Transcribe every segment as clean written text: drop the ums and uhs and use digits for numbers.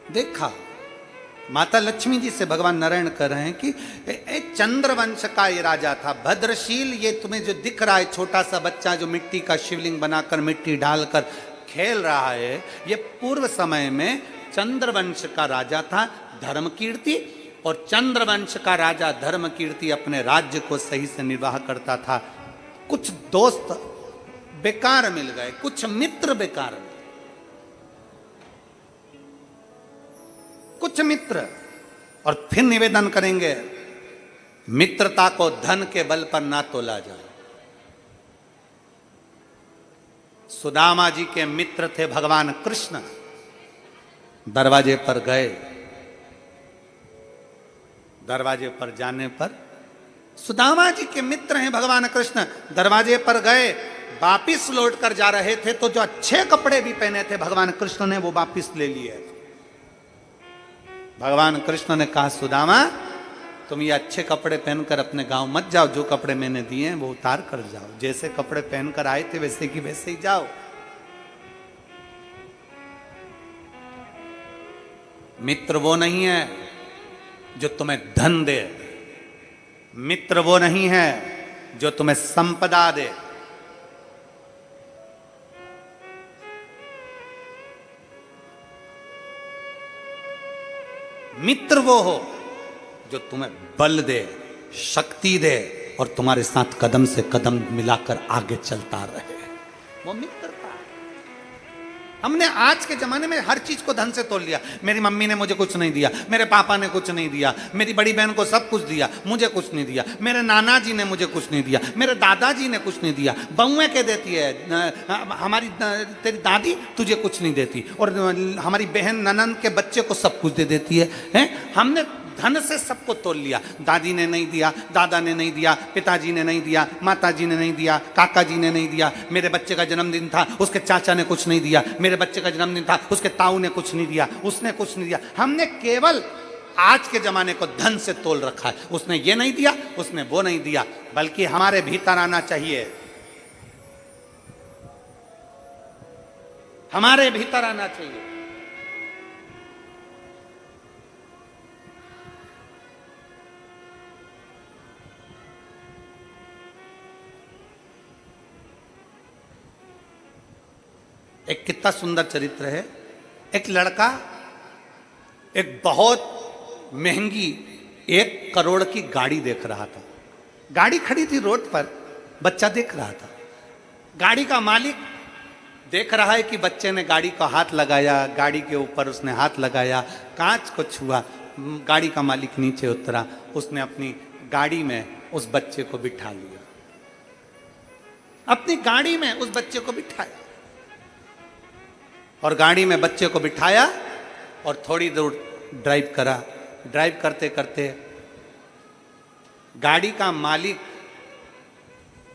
देखा। माता लक्ष्मी जी से भगवान नारायण कह रहे हैं कि चंद्रवंश का ये राजा था भद्रशील। ये तुम्हें जो दिख रहा है छोटा सा बच्चा जो मिट्टी का शिवलिंग बनाकर मिट्टी डालकर खेल रहा है, ये पूर्व समय में चंद्रवंश का राजा था धर्मकीर्ति। और चंद्रवंश का राजा धर्मकीर्ति अपने राज्य को सही से निर्वाह करता था। कुछ दोस्त बेकार मिल गए, कुछ मित्र बेकार मिल गए, कुछ मित्र। और फिर निवेदन करेंगे, मित्रता को धन के बल पर ना तोला जाए। सुदामा जी के मित्र थे भगवान कृष्ण। दरवाजे पर गए, दरवाजे पर जाने पर सुदामा जी के मित्र हैं भगवान कृष्ण। दरवाजे पर गए, वापिस लौट कर जा रहे थे तो जो अच्छे कपड़े भी पहने थे भगवान कृष्ण ने वो वापिस ले लिए। भगवान कृष्ण ने कहा, सुदामा तुम ये अच्छे कपड़े पहनकर अपने गांव मत जाओ, जो कपड़े मैंने दिए हैं वो उतार कर जाओ। जैसे कपड़े पहनकर आए थे वैसे की वैसे ही जाओ। मित्र वो नहीं है जो तुम्हें धन दे, मित्र वो नहीं है जो तुम्हें संपदा दे। मित्र वो हो जो तुम्हें बल दे, शक्ति दे और तुम्हारे साथ कदम से कदम मिलाकर आगे चलता रहे, वो मित्रता। हमने आज के जमाने में हर चीज को धन से तोल लिया। मेरी मम्मी ने मुझे कुछ नहीं दिया, मेरे पापा ने कुछ नहीं दिया, मेरी बड़ी बहन को सब कुछ दिया, मुझे कुछ नहीं दिया, मेरे नाना जी ने मुझे कुछ नहीं दिया, मेरे दादाजी ने कुछ नहीं दिया। बहुएं के देती है, हमारी तेरी दादी तुझे कुछ नहीं देती, और हमारी बहन ननंद के बच्चे को सब कुछ दे देती है? हमने धन से सबको तोल लिया। दादी ने नहीं दिया, दादा ने नहीं दिया, पिताजी ने नहीं दिया, माताजी ने नहीं दिया, काका जी ने नहीं दिया। मेरे बच्चे का जन्मदिन था, उसके चाचा ने कुछ नहीं दिया। मेरे बच्चे का जन्मदिन था, उसके ताऊ ने कुछ नहीं दिया, उसने कुछ नहीं दिया। हमने केवल आज के जमाने को धन से तोल रखा है। उसने ये नहीं दिया, उसने वो नहीं दिया, बल्कि हमारे भीतर आना चाहिए, हमारे भीतर आना चाहिए। एक कितना सुंदर चरित्र है। एक लड़का एक बहुत महंगी 1 करोड़ की गाड़ी देख रहा था। गाड़ी खड़ी थी रोड पर, बच्चा देख रहा था। गाड़ी का मालिक देख रहा है कि बच्चे ने गाड़ी को हाथ लगाया, गाड़ी के ऊपर उसने हाथ लगाया, कांच को छुआ। गाड़ी का मालिक नीचे उतरा, उसने अपनी गाड़ी में उस बच्चे को बिठा लिया, अपनी गाड़ी में उस बच्चे को बिठाया। और गाड़ी में बच्चे को बिठाया और थोड़ी दूर ड्राइव करा। ड्राइव करते करते गाड़ी का मालिक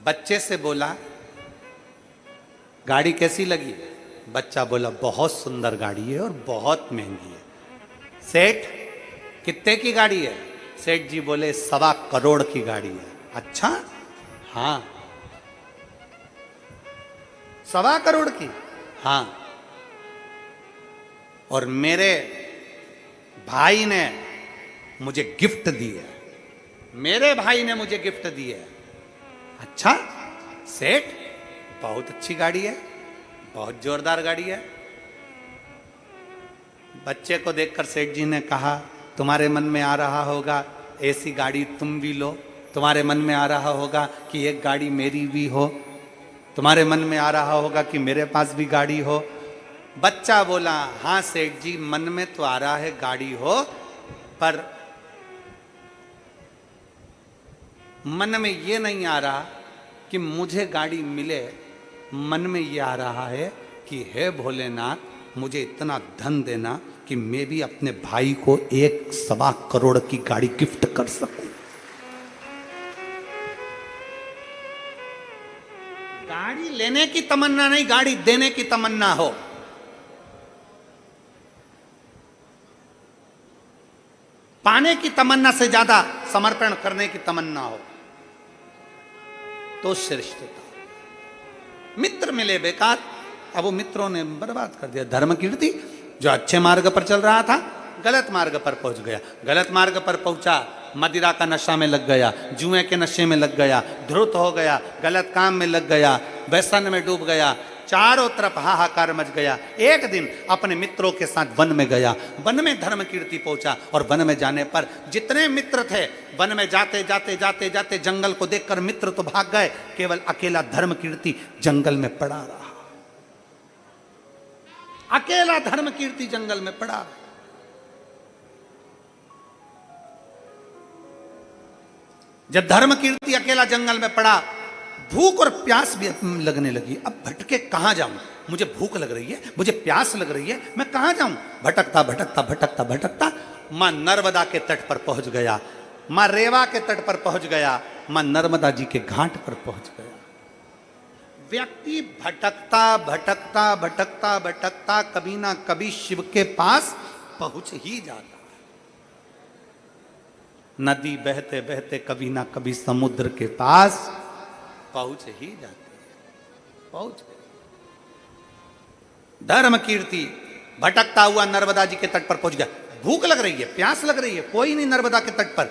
बच्चे से बोला, गाड़ी कैसी लगी? बच्चा बोला, बहुत सुंदर गाड़ी है और बहुत महंगी है। सेठ कितने की गाड़ी है? सेठ जी बोले, 1.25 करोड़ की गाड़ी है। अच्छा, हाँ। 1.25 करोड़ की? हाँ। और मेरे भाई ने मुझे गिफ्ट दी है, मेरे भाई ने मुझे गिफ्ट दी है। अच्छा सेठ, बहुत अच्छी गाड़ी है, बहुत जोरदार गाड़ी है। बच्चे को देखकर सेठ जी ने कहा, तुम्हारे मन में आ रहा होगा ऐसी गाड़ी तुम भी लो, तुम्हारे मन में आ रहा होगा कि एक गाड़ी मेरी भी हो, तुम्हारे मन में आ रहा होगा कि मेरे पास भी गाड़ी हो। बच्चा बोला, हाँ सेठ जी, मन में तो आ रहा है गाड़ी हो, पर मन में ये नहीं आ रहा कि मुझे गाड़ी मिले। मन में ये आ रहा है कि हे भोलेनाथ, मुझे इतना धन देना कि मैं भी अपने भाई को 1.25 करोड़ की गाड़ी गिफ्ट कर सकूं। गाड़ी लेने की तमन्ना नहीं, गाड़ी देने की तमन्ना हो। पाने की तमन्ना से ज्यादा समर्पण करने की तमन्ना हो तो श्रेष्ठता। मित्र मिले बेकार, अब वो मित्रों ने बर्बाद कर दिया। धर्म कीर्ति जो अच्छे मार्ग पर चल रहा था गलत मार्ग पर पहुंच गया, गलत मार्ग पर पहुंचा, मदिरा का नशा में लग गया, जुए के नशे में लग गया, धुत हो गया, गलत काम में लग गया, व्यसन में डूब गया, चारों तरफ हाहाकार मच गया। एक दिन अपने मित्रों के साथ वन में गया, वन में धर्म कीर्ति पहुंचा और वन में जाने पर जितने मित्र थे, वन में जाते जाते जाते जाते जंगल को देखकर मित्र तो भाग गए, केवल अकेला धर्म कीर्ति जंगल में पड़ा रहा। अकेला धर्म कीर्ति जंगल में पड़ा रहा। जब धर्म कीर्ति अकेला जंगल में पड़ा, भूख और प्यास भी लगने लगी। अब भटके कहां जाऊं, मुझे भूख लग रही है, मुझे प्यास लग रही है, मैं कहां जाऊं। भटकता भटकता भटकता भटकता मां नर्मदा के तट पर पहुंच गया, मां रेवा के तट पर पहुंच गया, मां नर्मदा जी के घाट पर पहुंच गया। व्यक्ति भटकता भटकता भटकता भटकता कभी ना कभी शिव के पास पहुंच ही जाता। नदी बहते बहते कभी ना कभी समुद्र के पास पहुंच ही जाती है। पहुंच गए। धर्म कीर्ति भटकता हुआ नर्मदा जी के तट पर पहुंच गया। भूख लग रही है, प्यास लग रही है, कोई नहीं नर्मदा के तट पर,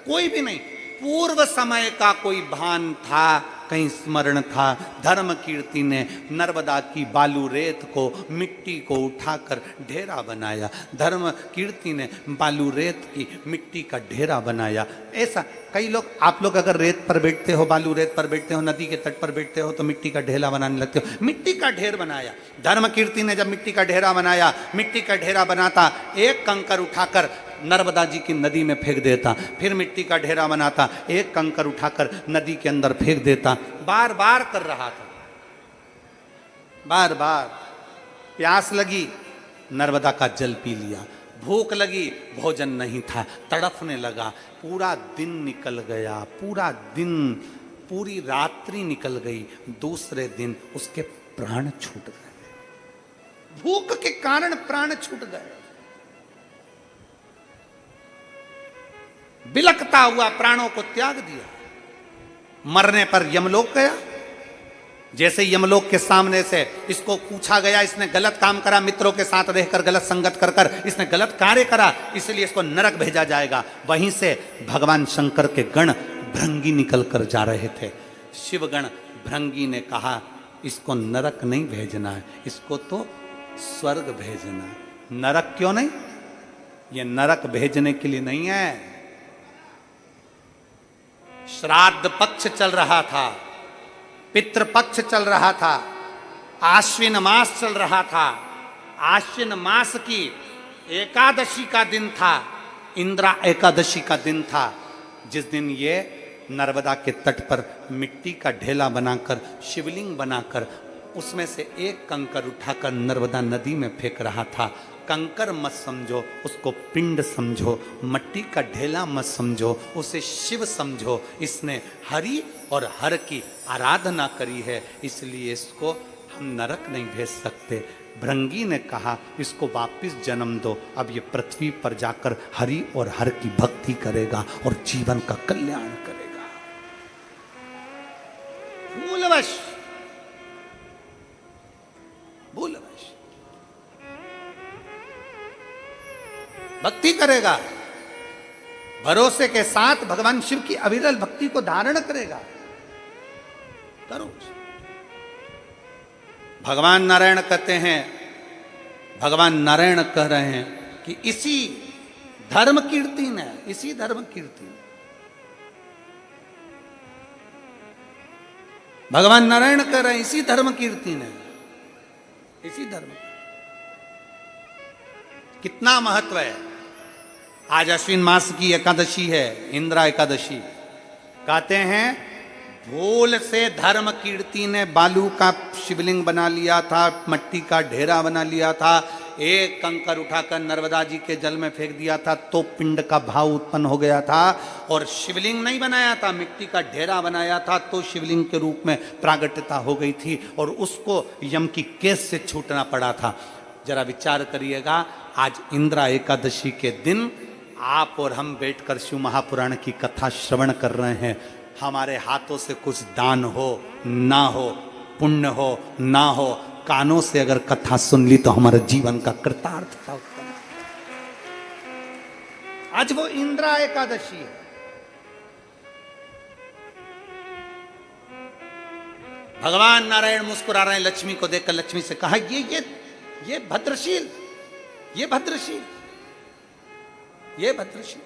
कोई भी नहीं। पूर्व समय का कोई भान था, कहीं स्मरण था। धर्म कीर्ति ने नर्मदा की बालू रेत को, मिट्टी को उठाकर ढेरा बनाया। धर्म कीर्ति ने बालू रेत की मिट्टी का ढेरा बनाया। ऐसा कई लोग, आप लोग अगर रेत पर बैठते हो, बालू रेत पर बैठते हो, नदी के तट पर बैठते हो तो मिट्टी का ढेरा बनाने लगते हो। मिट्टी का ढेर बनाया। धर्म कीर्ति ने जब मिट्टी का ढेरा बनाया, मिट्टी का ढेरा बनाता, एक कंकर उठाकर नर्मदा जी की नदी में फेंक देता, फिर मिट्टी का ढेरा बनाता, एक कंकर उठाकर नदी के अंदर फेंक देता। बार बार कर रहा था, बार बार। प्यास लगी, नर्मदा का जल पी लिया। भूख लगी, भोजन नहीं था, तड़फने लगा। पूरा दिन निकल गया, पूरा दिन, पूरी रात्रि निकल गई। दूसरे दिन उसके प्राण छूट गए। भूख के कारण प्राण छूट गए। बिलकता हुआ प्राणों को त्याग दिया। मरने पर यमलोक गया। जैसे यमलोक के सामने से इसको पूछा गया, इसने गलत काम करा, मित्रों के साथ रहकर गलत संगत कर कर इसने गलत कार्य करा, इसलिए इसको नरक भेजा जाएगा। वहीं से भगवान शंकर के गण भृंगी निकल कर जा रहे थे। शिवगण भृंगी ने कहा, इसको नरक नहीं भेजना है, इसको तो स्वर्ग भेजना। नरक क्यों नहीं? ये नरक भेजने के लिए नहीं है। श्राद्ध पक्ष चल रहा था, पितृपक्ष चल रहा था, आश्विन मास चल रहा था। आश्विन मास की एकादशी का दिन था, इंद्रा एकादशी का दिन था, जिस दिन ये नर्मदा के तट पर मिट्टी का ढेला बनाकर, शिवलिंग बनाकर, उसमें से एक कंकर उठाकर नर्मदा नदी में फेंक रहा था। कंकर मत समझो, उसको पिंड समझो, मट्टी का ढेला मत समझो, उसे शिव समझो। इसने हरि और हर की आराधना करी है, इसलिए इसको हम नरक नहीं भेज सकते। भृंगी ने कहा, इसको वापिस जन्म दो, अब ये पृथ्वी पर जाकर हरि और हर की भक्ति करेगा और जीवन का कल्याण करेगा। भूलवश भक्ति करेगा, भरोसे के साथ भगवान शिव की अविरल भक्ति को धारण करेगा। करो। भगवान नारायण कहते हैं, भगवान नारायण कह रहे हैं कि इसी धर्म कीर्ति ने, इसी धर्म कीर्ति, भगवान नारायण कह रहे हैं इसी धर्म कीर्ति ने, इसी धर्म। कितना महत्व है। आज अश्विन मास की एकादशी है, इंद्रा एकादशी। कहते हैं भूल से धर्म कीर्ति ने बालू का शिवलिंग बना लिया था, मट्टी का ढेरा बना लिया था, एक कंकर उठाकर नर्मदा जी के जल में फेंक दिया था, तो पिंड का भाव उत्पन्न हो गया था। और शिवलिंग नहीं बनाया था, मिट्टी का ढेरा बनाया था, तो शिवलिंग के रूप में प्रागट्यता हो गई थी और उसको यम की केस से छूटना पड़ा था। जरा विचार करिएगा, आज इंद्रा एकादशी के दिन आप और हम बैठकर शिव महापुराण की कथा श्रवण कर रहे हैं। हमारे हाथों से कुछ दान हो ना हो, पुण्य हो ना हो, कानों से अगर कथा सुन ली तो हमारे जीवन का कृतार्थता उत्पन्न। आज वो इंद्रा एकादशी है। भगवान नारायण मुस्कुरा रहे हैं लक्ष्मी को देखकर। लक्ष्मी से कहा ये भद्रशील, ये भद्रशील, ये भद्रशील।